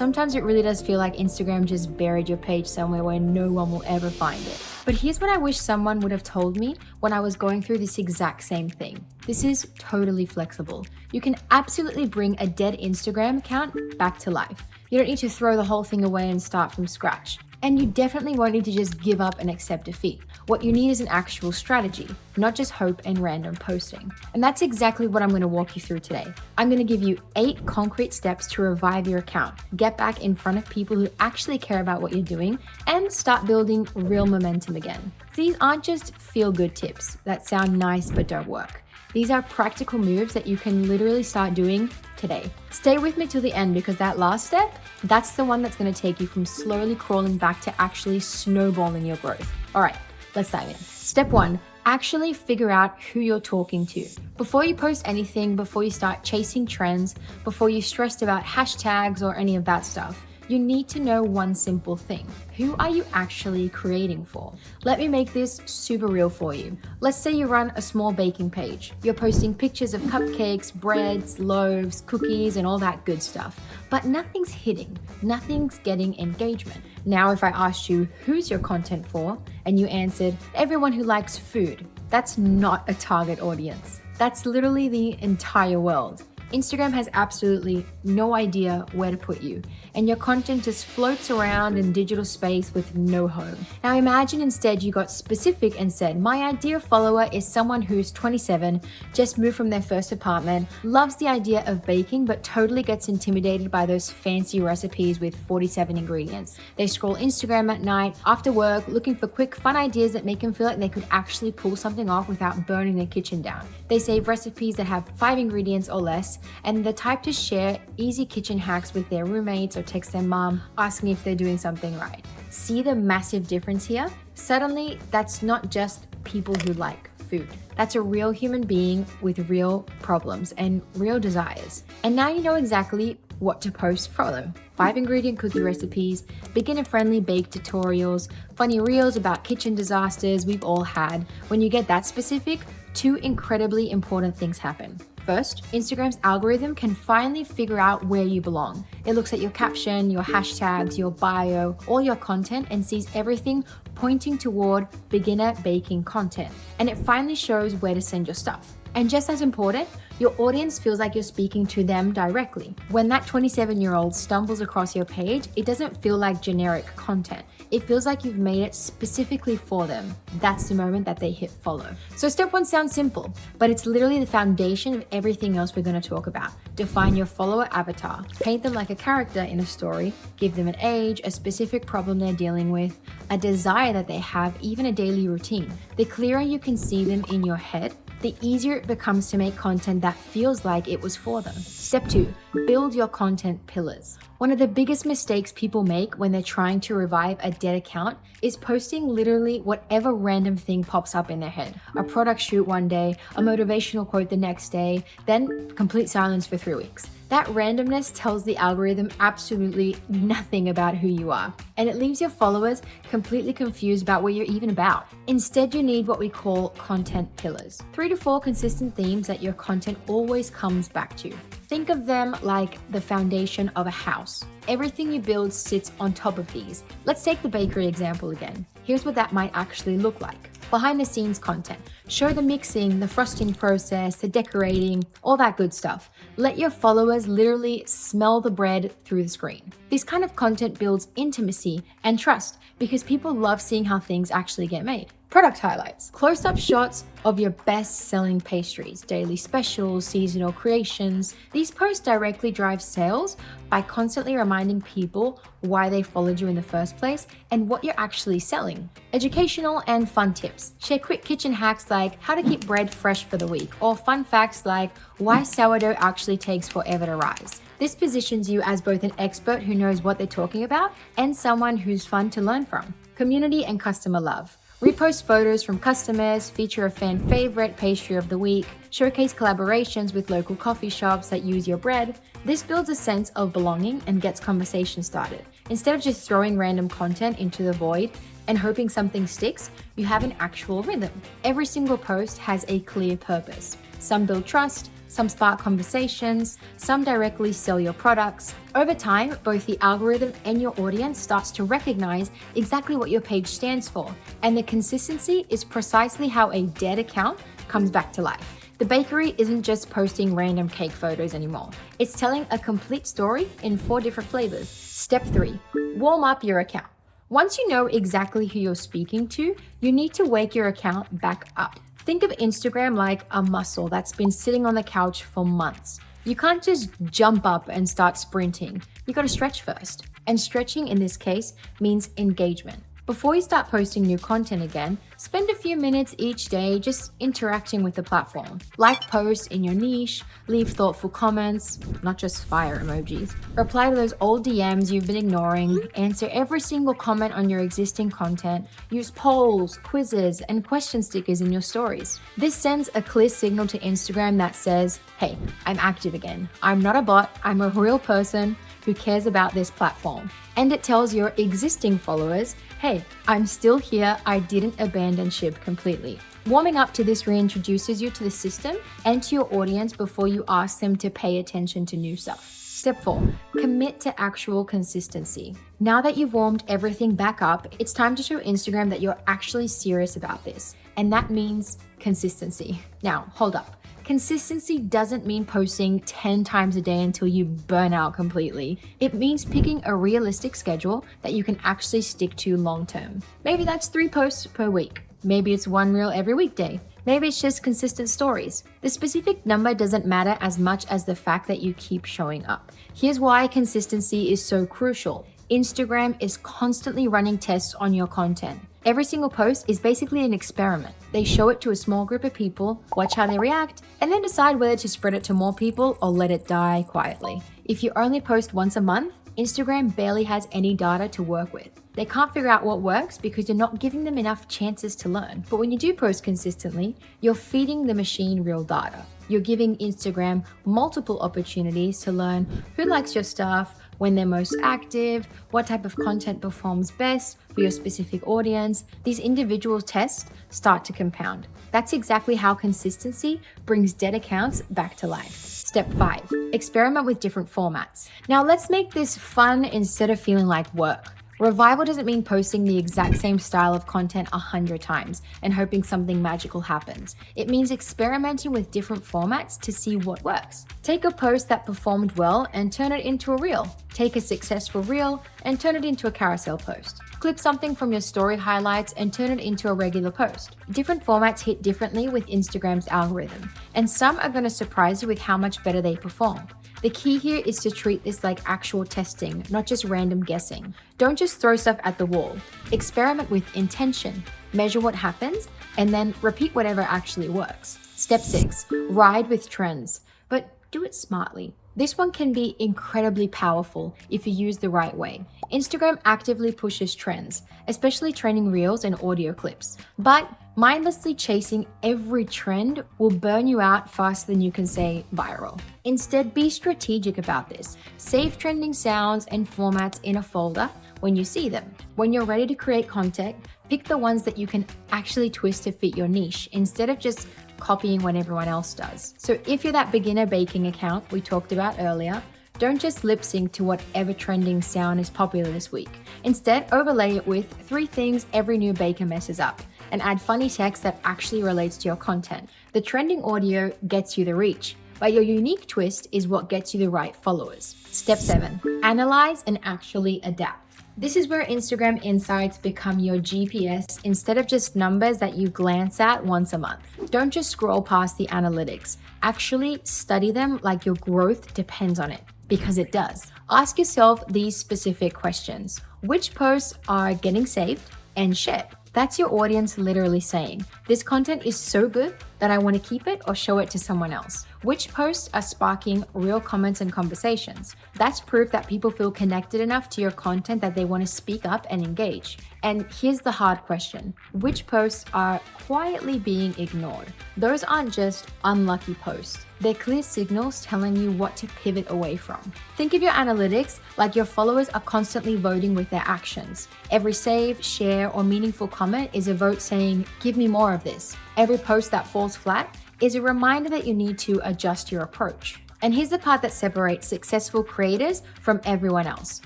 Sometimes it really does feel like Instagram just buried your page somewhere where no one will ever find it. But here's what I wish someone would have told me when I was going through this exact same thing. This is totally flexible. You can absolutely bring a dead Instagram account back to life. You don't need to throw the whole thing away and start from scratch. And you definitely won't need to just give up and accept defeat. What you need is an actual strategy, not just hope and random posting. And that's exactly what I'm going to walk you through today. I'm going to give you 8 concrete steps to revive your account, get back in front of people who actually care about what you're doing, and start building real momentum again. These aren't just feel-good tips that sound nice but don't work. These are practical moves that you can literally start doing today. Stay with me till the end because that last step, that's the one that's going to take you from slowly crawling back to actually snowballing your growth. All right, let's dive in. Step 1, actually figure out who you're talking to. Before you post anything, before you start chasing trends, before you're stressed about hashtags or any of that stuff, you need to know one simple thing. Who are you actually creating for? Let me make this super real for you. Let's say you run a small baking page. You're posting pictures of cupcakes, breads, loaves, cookies, and all that good stuff. But nothing's hitting. Nothing's getting engagement. Now, if I asked you, who's your content for? And you answered, everyone who likes food. That's not a target audience. That's literally the entire world. Instagram has absolutely no idea where to put you, and your content just floats around in digital space with no home. Now imagine instead you got specific and said, my ideal follower is someone who's 27, just moved from their first apartment, loves the idea of baking but totally gets intimidated by those fancy recipes with 47 ingredients. They scroll Instagram at night, after work, looking for quick fun ideas that make them feel like they could actually pull something off without burning their kitchen down. They save recipes that have 5 ingredients or less, and the type to share easy kitchen hacks with their roommates or text their mom asking if they're doing something right. See the massive difference here? Suddenly, that's not just people who like food. That's a real human being with real problems and real desires. And now you know exactly what to post for them. 5 ingredient cookie recipes, beginner-friendly bake tutorials, funny reels about kitchen disasters we've all had. When you get that specific, 2 incredibly important things happen. First, Instagram's algorithm can finally figure out where you belong. It looks at your caption, your hashtags, your bio, all your content, and sees everything pointing toward beginner baking content. And it finally shows where to send your stuff. And just as important, your audience feels like you're speaking to them directly. When that 27-year-old stumbles across your page, it doesn't feel like generic content. It feels like you've made it specifically for them. That's the moment that they hit follow. So step 1 sounds simple, but it's literally the foundation of everything else we're going to talk about. Define your follower avatar. Paint them like a character in a story. Give them an age, a specific problem they're dealing with, a desire that they have, even a daily routine. The clearer you can see them in your head, the easier it becomes to make content that feels like it was for them. Step 2, build your content pillars. One of the biggest mistakes people make when they're trying to revive a dead account is posting literally whatever random thing pops up in their head. A product shoot one day, a motivational quote the next day, then complete silence for 3 weeks. That randomness tells the algorithm absolutely nothing about who you are, and it leaves your followers completely confused about what you're even about. Instead, you need what we call content pillars. 3 to 4 consistent themes that your content always comes back to. Think of them like the foundation of a house. Everything you build sits on top of these. Let's take the bakery example again. Here's what that might actually look like. Behind the scenes content. Show the mixing, the frosting process, the decorating, all that good stuff. Let your followers literally smell the bread through the screen. This kind of content builds intimacy and trust because people love seeing how things actually get made. Product highlights. Close-up shots of your best-selling pastries, daily specials, seasonal creations. These posts directly drive sales by constantly reminding people why they followed you in the first place and what you're actually selling. Educational and fun tips. Share quick kitchen hacks like how to keep bread fresh for the week, or fun facts like why sourdough actually takes forever to rise. This positions you as both an expert who knows what they're talking about and someone who's fun to learn from. Community and customer love. Repost photos from customers, feature a fan favorite pastry of the week, showcase collaborations with local coffee shops that use your bread. This builds a sense of belonging and gets conversation started. Instead of just throwing random content into the void and hoping something sticks, you have an actual rhythm. Every single post has a clear purpose. Some build trust, some spark conversations, some directly sell your products. Over time, both the algorithm and your audience starts to recognize exactly what your page stands for, and the consistency is precisely how a dead account comes back to life. The bakery isn't just posting random cake photos anymore. It's telling a complete story in 4 different flavors. Step 3, warm up your account. Once you know exactly who you're speaking to, you need to wake your account back up. Think of Instagram like a muscle that's been sitting on the couch for months. You can't just jump up and start sprinting. You gotta stretch first. And stretching in this case means engagement. Before you start posting new content again, spend a few minutes each day just interacting with the platform. Like posts in your niche, leave thoughtful comments, not just fire emojis. Reply to those old DMs you've been ignoring, answer every single comment on your existing content, use polls, quizzes, and question stickers in your stories. This sends a clear signal to Instagram that says, hey, I'm active again. I'm not a bot, I'm a real person who cares about this platform. And it tells your existing followers, hey, I'm still here, I didn't abandon ship completely. Warming up to this reintroduces you to the system and to your audience before you ask them to pay attention to new stuff. Step 4, commit to actual consistency. Now that you've warmed everything back up, it's time to show Instagram that you're actually serious about this. And that means consistency. Now, hold up. Consistency doesn't mean posting 10 times a day until you burn out completely. It means picking a realistic schedule that you can actually stick to long term. Maybe that's 3 posts per week. Maybe it's 1 reel every weekday. Maybe it's just consistent stories. The specific number doesn't matter as much as the fact that you keep showing up. Here's why consistency is so crucial. Instagram is constantly running tests on your content. Every single post is basically an experiment. They show it to a small group of people, watch how they react, and then decide whether to spread it to more people or let it die quietly. If you only post once a month, Instagram barely has any data to work with. They can't figure out what works because you're not giving them enough chances to learn. But when you do post consistently, you're feeding the machine real data. You're giving Instagram multiple opportunities to learn who likes your stuff, when they're most active, what type of content performs best for your specific audience. These individual tests start to compound. That's exactly how consistency brings dead accounts back to life. Step 5, experiment with different formats. Now let's make this fun instead of feeling like work. Revival doesn't mean posting the exact same style of content 100 times and hoping something magical happens. It means experimenting with different formats to see what works. Take a post that performed well and turn it into a reel. Take a successful reel and turn it into a carousel post. Clip something from your story highlights and turn it into a regular post. Different formats hit differently with Instagram's algorithm, and some are going to surprise you with how much better they perform. The key here is to treat this like actual testing, not just random guessing. Don't just throw stuff at the wall. Experiment with intention, measure what happens, and then repeat whatever actually works. Step 6, ride with trends, but do it smartly. This one can be incredibly powerful if you use the right way. Instagram actively pushes trends, especially trending reels and audio clips. But mindlessly chasing every trend will burn you out faster than you can say viral. Instead, be strategic about this. Save trending sounds and formats in a folder when you see them. When you're ready to create content, pick the ones that you can actually twist to fit your niche instead of just copying what everyone else does. So if you're that beginner baking account we talked about earlier, don't just lip sync to whatever trending sound is popular this week. Instead, overlay it with 3 things every new baker messes up and add funny text that actually relates to your content. The trending audio gets you the reach, but your unique twist is what gets you the right followers. Step 7, analyze and actually adapt. This is where Instagram Insights become your GPS instead of just numbers that you glance at once a month. Don't just scroll past the analytics. Actually study them like your growth depends on it, because it does. Ask yourself these specific questions. Which posts are getting saved and shared? That's your audience literally saying, this content is so good that I want to keep it or show it to someone else. Which posts are sparking real comments and conversations? That's proof that people feel connected enough to your content that they want to speak up and engage. And here's the hard question. Which posts are quietly being ignored? Those aren't just unlucky posts. They're clear signals telling you what to pivot away from. Think of your analytics like your followers are constantly voting with their actions. Every save, share, or meaningful comment is a vote saying, give me more of this. Every post that falls flat is a reminder that you need to adjust your approach. And here's the part that separates successful creators from everyone else.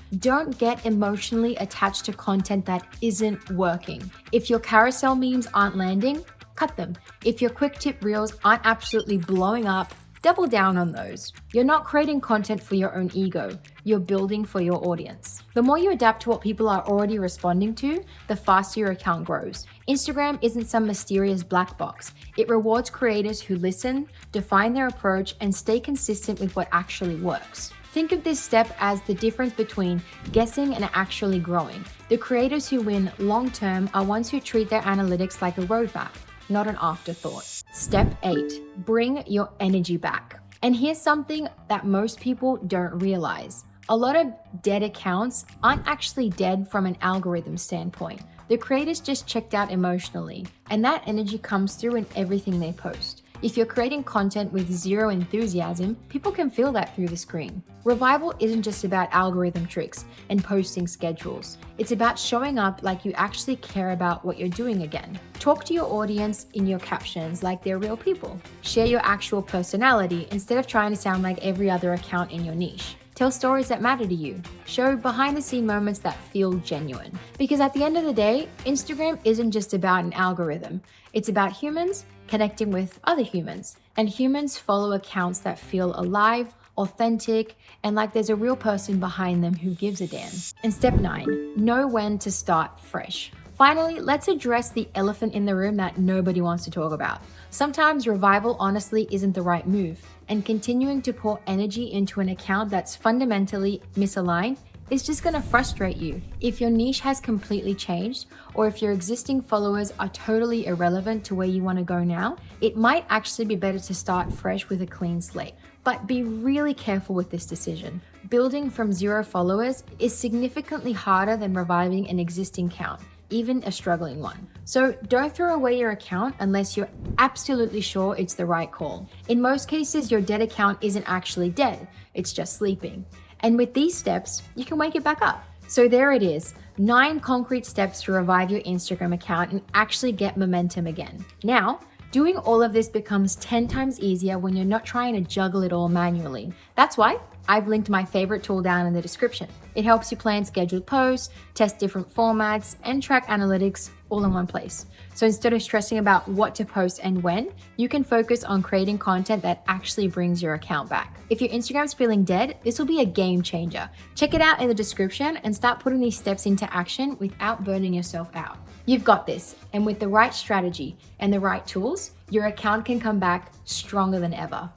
Don't get emotionally attached to content that isn't working. If your carousel memes aren't landing, cut them. If your quick tip reels aren't absolutely blowing up, double down on those. You're not creating content for your own ego, you're building for your audience. The more you adapt to what people are already responding to, the faster your account grows. Instagram isn't some mysterious black box. It rewards creators who listen, define their approach, and stay consistent with what actually works. Think of this step as the difference between guessing and actually growing. The creators who win long term are ones who treat their analytics like a roadmap, not an afterthought. Step 8, bring your energy back. And here's something that most people don't realize. A lot of dead accounts aren't actually dead from an algorithm standpoint. The creators just checked out emotionally, and that energy comes through in everything they post. If you're creating content with zero enthusiasm, people can feel that through the screen. Revival isn't just about algorithm tricks and posting schedules. It's about showing up like you actually care about what you're doing again. Talk to your audience in your captions like they're real people. Share your actual personality instead of trying to sound like every other account in your niche. Tell stories that matter to you. Show behind-the-scenes moments that feel genuine. Because at the end of the day, Instagram isn't just about an algorithm. It's about humans connecting with other humans. And humans follow accounts that feel alive, authentic, and like there's a real person behind them who gives a damn. And step 9, know when to start fresh. Finally, let's address the elephant in the room that nobody wants to talk about. Sometimes revival honestly isn't the right move, and continuing to pour energy into an account that's fundamentally misaligned is just gonna frustrate you. If your niche has completely changed, or if your existing followers are totally irrelevant to where you wanna go now, it might actually be better to start fresh with a clean slate. But be really careful with this decision. Building from 0 followers is significantly harder than reviving an existing account, even a struggling one. So don't throw away your account unless you're absolutely sure it's the right call. In most cases, your dead account isn't actually dead, it's just sleeping. And with these steps, you can wake it back up. So there it is, 9 concrete steps to revive your Instagram account and actually get momentum again. Now, doing all of this becomes 10 times easier when you're not trying to juggle it all manually. That's why I've linked my favorite tool down in the description. It helps you plan scheduled posts, test different formats, and track analytics all in one place. So instead of stressing about what to post and when, you can focus on creating content that actually brings your account back. If your Instagram's feeling dead, this will be a game changer. Check it out in the description and start putting these steps into action without burning yourself out. You've got this, and with the right strategy and the right tools, your account can come back stronger than ever.